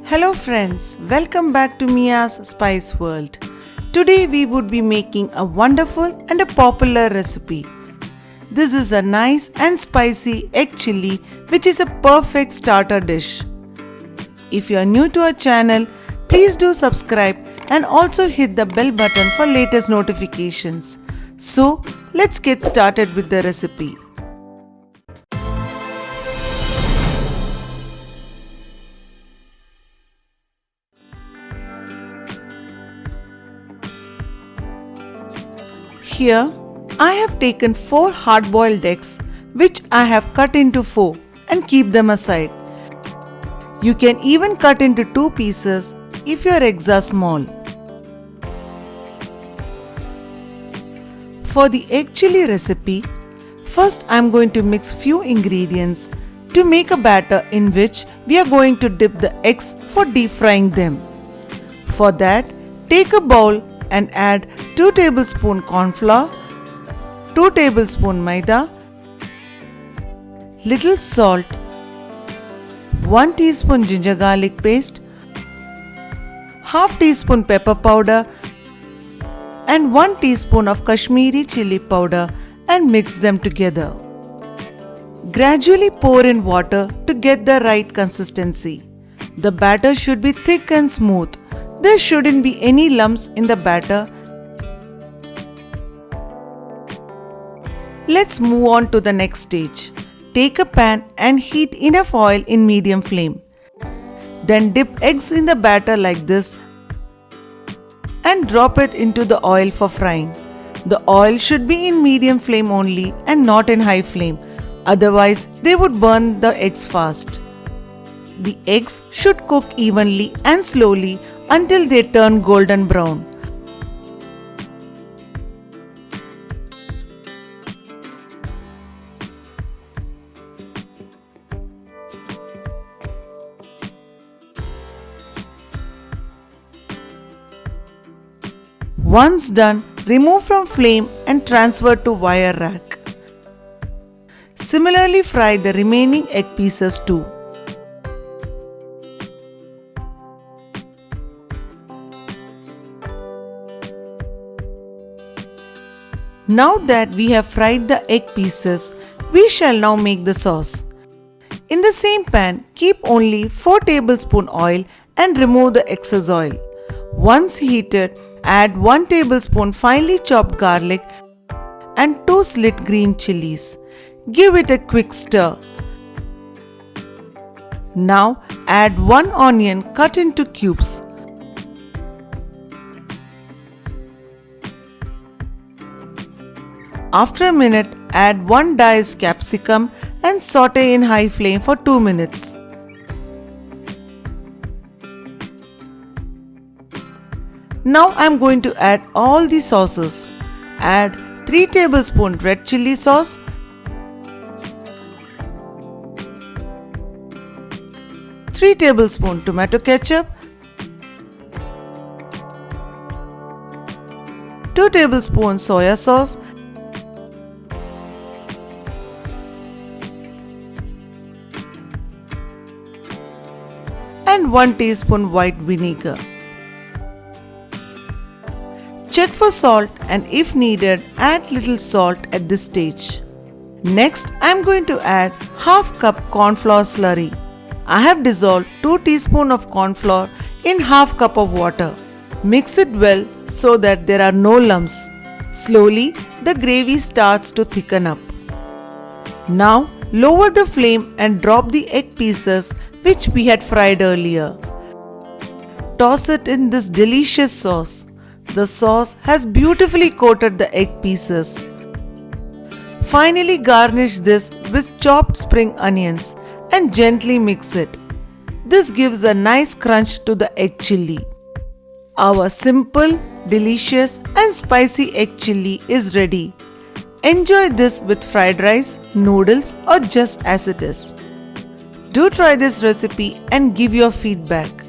Hello friends, welcome back to Miya's Spice World. Today we would be making a wonderful and a popular recipe. This is a nice and spicy egg chilli which is a perfect starter dish. If you are new to our channel, please do subscribe and also hit the bell button for latest notifications. So let's get started with the recipe. Here, I have taken 4 hard-boiled eggs which I have cut into 4 and keep them aside. You can even cut into 2 pieces if your eggs are small. For the egg chilli recipe, first I am going to mix few ingredients to make a batter in which we are going to dip the eggs for deep frying them. For that, take a bowl and add 2 tablespoons corn flour, 2 tablespoons maida, little salt, 1 teaspoon ginger garlic paste, half teaspoon pepper powder and 1 teaspoon of Kashmiri chili powder and mix them together. Gradually pour in water to get the right consistency. The batter should be thick and smooth. There shouldn't be any lumps in the batter. Let's move on to the next stage. Take a pan and heat enough oil in medium flame. Then dip eggs in the batter like this and drop it into the oil for frying. The oil should be in medium flame only and not in high flame. Otherwise, they would burn the eggs fast. The eggs should cook evenly and slowly until they turn golden brown. Once done, remove from flame and transfer to wire rack. Similarly, fry the remaining egg pieces too. Now that we have fried the egg pieces, we shall now make the sauce. In the same pan, keep only 4 tablespoons oil and remove the excess oil. Once heated, add 1 tablespoon finely chopped garlic and 2 slit green chilies. Give it a quick stir. Now add 1 onion cut into cubes. After a minute, add 1 diced capsicum and saute in high flame for 2 minutes. Now I am going to add all the sauces. Add 3 tablespoons red chilli sauce, 3 tablespoons tomato ketchup, 2 tablespoons soya sauce, and 1 teaspoon white vinegar. Check for salt and if needed, add little salt at this stage. Next, I am going to add half cup corn flour slurry. I have dissolved 2 teaspoons of corn flour in half cup of water. Mix it well so that there are no lumps. Slowly, the gravy starts to thicken up. Now, lower the flame and drop the egg pieces which we had fried earlier. Toss it in this delicious sauce. The sauce has beautifully coated the egg pieces. Finally, garnish this with chopped spring onions and gently mix it. This gives a nice crunch to the egg chilli. Our simple, delicious and spicy egg chilli is ready. Enjoy this with fried rice, noodles or just as it is. Do try this recipe and give your feedback.